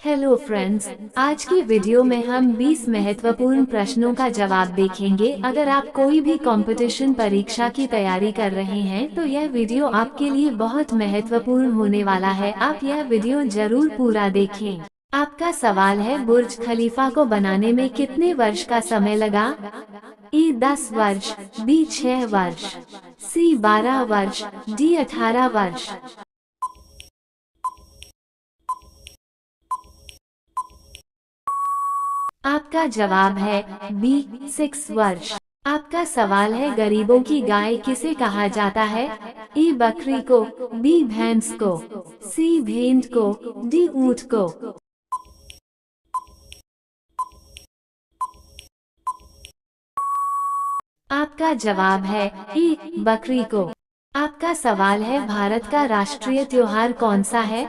Hello friends, आज की video में हम 20 महत्वपूर्ण प्रश्नों का जवाब देखेंगे। अगर आप कोई भी कंपटीशन परीक्षा की तैयारी कर रहे हैं तो यह वीडियो आपके लिए बहुत महत्वपूर्ण होने वाला है। आप यह वीडियो जरूर पूरा देखें। आपका सवाल है, बुर्ज खलीफा को बनाने में कितने वर्ष का समय लगा? ए 10 वर्ष, बी 6 वर्ष, सी 12 वर्ष, डी 18 वर्ष। आपका जवाब है बी 6 वर्ष। आपका सवाल है, गरीबों की गाय किसे कहा जाता है? ए बकरी को, बी भैंस को, सी भेड़ को, डी ऊंट को। आपका जवाब है ए बकरी को। आपका सवाल है, भारत का राष्ट्रीय त्योहार कौन सा है?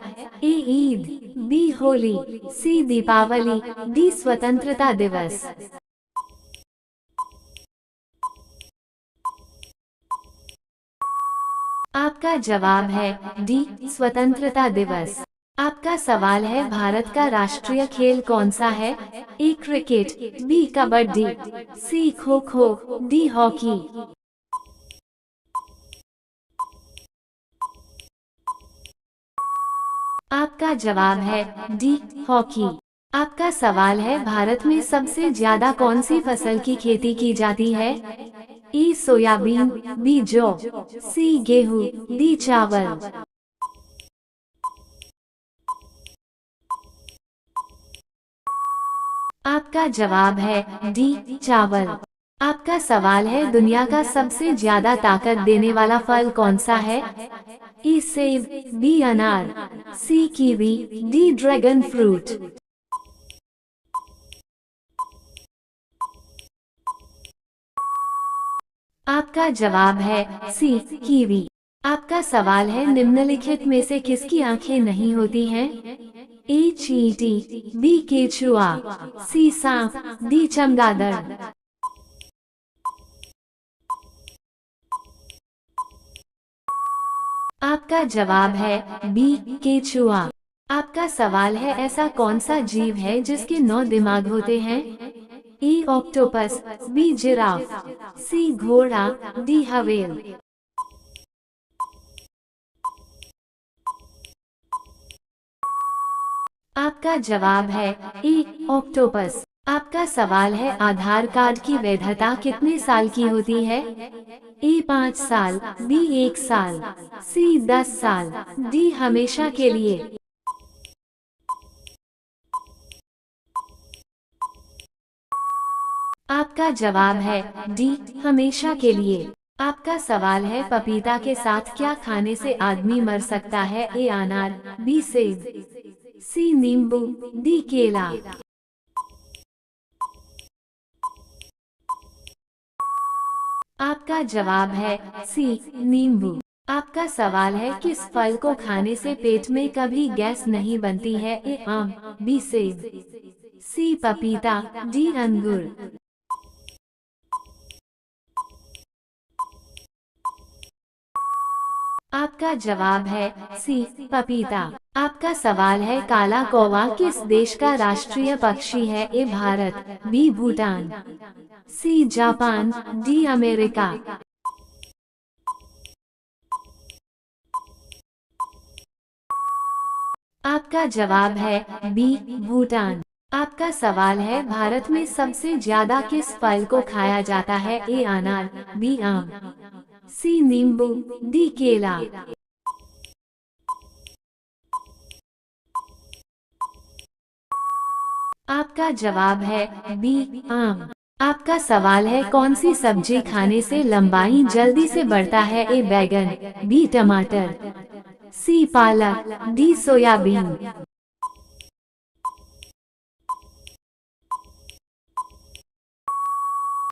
ए ईद, बी होली, सी दीपावली, डी स्वतंत्रता दिवस। आपका जवाब है डी स्वतंत्रता दिवस। आपका सवाल है, भारत का राष्ट्रीय खेल कौन सा है? ए क्रिकेट, बी कबड्डी, सी खो खो, डी हॉकी। आपका जवाब है डी हॉकी। आपका सवाल है, भारत में सबसे ज्यादा कौन सी फसल की खेती की जाती है? ए सोयाबीन, बी जौ, सी गेहूं, डी चावल। आपका जवाब है डी चावल। आपका सवाल है, दुनिया का सबसे ज्यादा ताकत देने वाला फल कौन सा है? ए सेब, बी अनार, सी कीवी, डी ड्रैगन फ्रूट। आपका जवाब है सी कीवी। आपका सवाल है, निम्नलिखित में से किसकी आंखें नहीं होती हैं? ए चींटी, बी केचुआ, सी सांप, डी चमगादड़। आपका जवाब है बी केचुआ। आपका सवाल है, ऐसा कौन सा जीव है जिसके 9 दिमाग होते हैं? ए ऑक्टोपस, बी जिराफ, सी घोड़ा, डी हवेल। आपका जवाब है ए ऑक्टोपस। आपका सवाल है, आधार कार्ड की वैधता कितने साल की होती है? ए 5 साल, बी 1 साल, सी 10 साल, डी हमेशा के लिए। आपका जवाब है डी हमेशा के लिए। आपका सवाल है, पपीता के साथ क्या खाने से आदमी मर सकता है? ए अनार, बी सेब, सी नींबू, डी केला। आपका जवाब है सी नींबू। आपका सवाल है, किस फल को खाने से पेट में कभी गैस नहीं बनती है? ए आम, बी सेब, सी पपीता, डी अंगूर। आपका जवाब है सी पपीता। आपका सवाल है, काला कौवा किस देश का राष्ट्रीय पक्षी है? A Bharat, B Bhutan, C Japan, D America. आपका जवाब है बी भूटान। आपका सवाल है, भारत में सबसे ज्यादा किस फल को खाया जाता है? ए अनार, बी आम, सी नींबू, डी केला। आपका जवाब है बी आम। आपका सवाल है, कौन सी सब्जी खाने से लंबाई जल्दी से बढ़ता है? ए बैगन, बी टमाटर, सी पालक, डी सोयाबीन।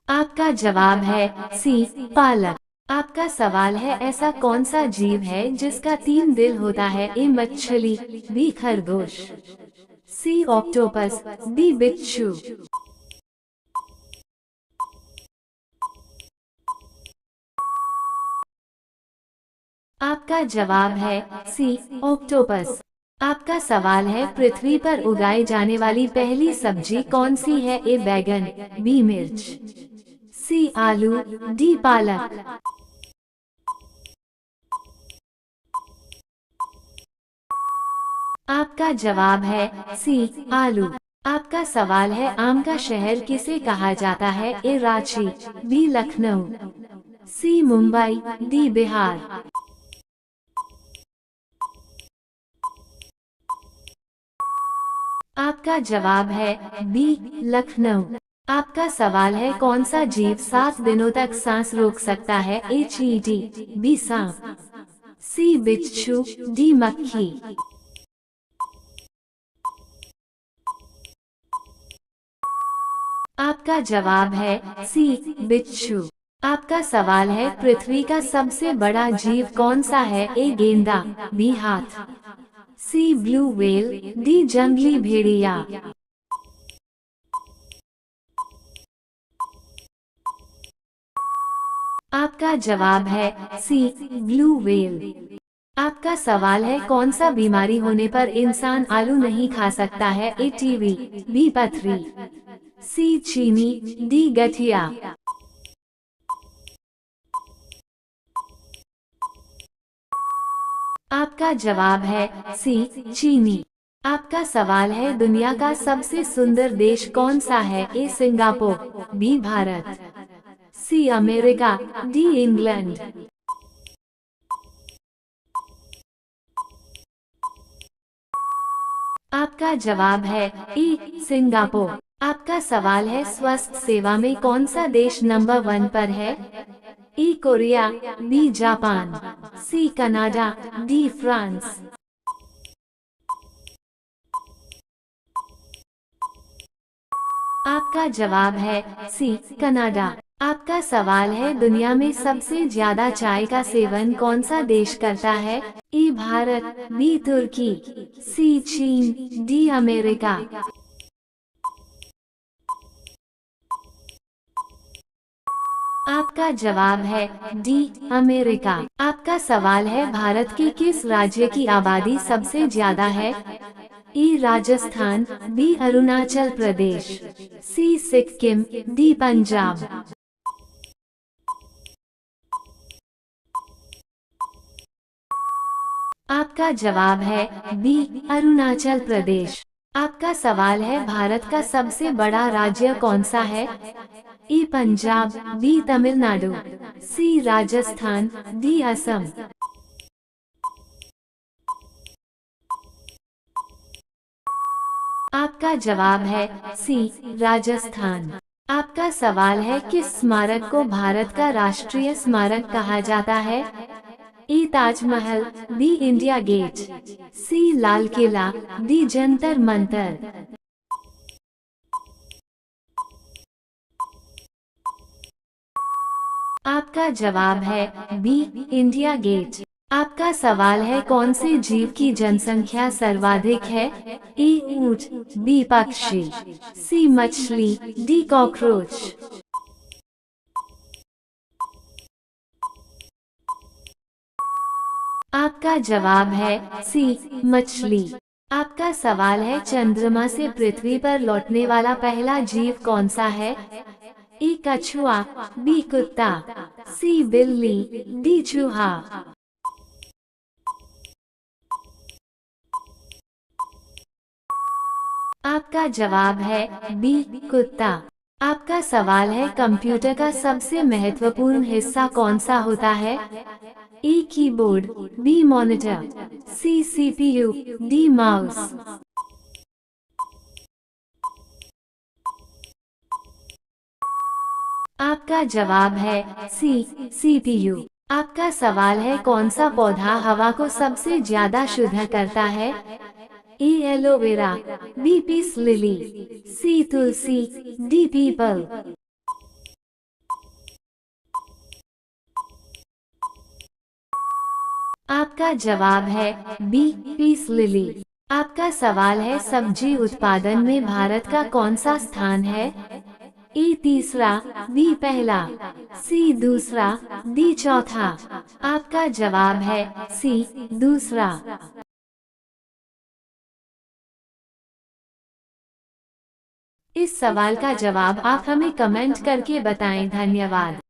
आपका जवाब है सी पालक। आपका सवाल है, ऐसा कौन सा जीव है जिसका 3 दिल होता है? ए मछली, बी खरगोश, सी ऑक्टोपस, डी बिच्छू। आपका जवाब है सी ऑक्टोपस। आपका सवाल है, पृथ्वी पर उगाई जाने वाली पहली सब्जी कौन सी है? ए बैगन, बी मिर्च, सी आलू, डी पालक। आपका जवाब है सी आलू। आपका सवाल है, आम का शहर किसे कहा जाता है? ए रांची, बी लखनऊ, सी मुंबई, डी बिहार। आपका जवाब है बी लखनऊ। आपका सवाल है, कौन सा जीव 7 दिनों तक सांस रोक सकता है? ए चींटी, बी सांप, सी बिच्छू, डी मक्खी। आपका जवाब है सी बिच्छू। आपका सवाल है, पृथ्वी का सबसे बड़ा जीव कौन सा है? ए गेंडा, बी हाथ, सी ब्लू व्हेल, डी जंगली भेड़िया। आपका जवाब है सी ब्लू व्हेल। आपका सवाल है, कौन सा बीमारी होने पर इंसान आलू नहीं खा सकता है? ए टीबी, बी पथरी, सी चीनी, डी गठिया। आपका जवाब है सी चीनी। आपका सवाल है, दुनिया का सबसे सुंदर देश कौन सा है? A Singapore, B Bharat, C America, D England. आपका जवाब है ई सिंगापुर। आपका सवाल है, स्वास्थ्य सेवा में कौन सा देश नंबर 1 पर है? E Korea, B Japan, C Canada, D France. आपका जवाब है सी कनाडा। आपका सवाल है, दुनिया में सबसे ज्यादा चाय का सेवन कौन सा देश करता है? ई भारत, बी तुर्की, सी चीन, डी अमेरिका। आपका जवाब है डी अमेरिका। आपका सवाल है, भारत के किस राज्य की आबादी सबसे ज्यादा है? ई राजस्थान, बी अरुणाचल प्रदेश, सी सिक्किम, डी पंजाब। आपका जवाब है बी अरुणाचल प्रदेश। आपका सवाल है, भारत का सबसे बड़ा राज्य कौन सा है? ई पंजाब, बी तमिलनाडु, सी राजस्थान, डी असम। आपका जवाब है सी राजस्थान। आपका सवाल है, किस स्मारक को भारत का राष्ट्रीय स्मारक कहा जाता है? ई ताजमहल, बी इंडिया गेट, सी लाल किला, डी जंतर मंतर। आपका जवाब है बी इंडिया गेट। आपका सवाल है, कौन से जीव की जनसंख्या सर्वाधिक है? ए ऊंट, बी पक्षी, सी मछली, डी कॉकरोच। आपका जवाब है सी मछली। आपका सवाल है, चंद्रमा से पृथ्वी पर लौटने वाला पहला जीव कौन सा है? ए कछुआ, बी कुत्ता, सी बिल्ली, डी चूहा। आपका जवाब है बी कुत्ता। आपका सवाल है, कंप्यूटर का सबसे महत्वपूर्ण हिस्सा कौन सा होता है? A keyboard, B monitor, C CPU, D mouse. आपका जवाब है सी सीपीयू। आपका सवाल है, कौन सा पौधा हवा को सबसे ज्यादा शुद्ध करता है? ए एलोवेरा, बी पीस लिली, सी तुलसी, डी पीपल। आपका जवाब है बी पीस लिली। आपका सवाल है, सब्जी उत्पादन में भारत का कौन सा स्थान है? ए तीसरा, बी पहला, सी दूसरा, डी चौथा। आपका जवाब है सी दूसरा। इस सवाल का जवाब आप हमें कमेंट करके बताएं। धन्यवाद।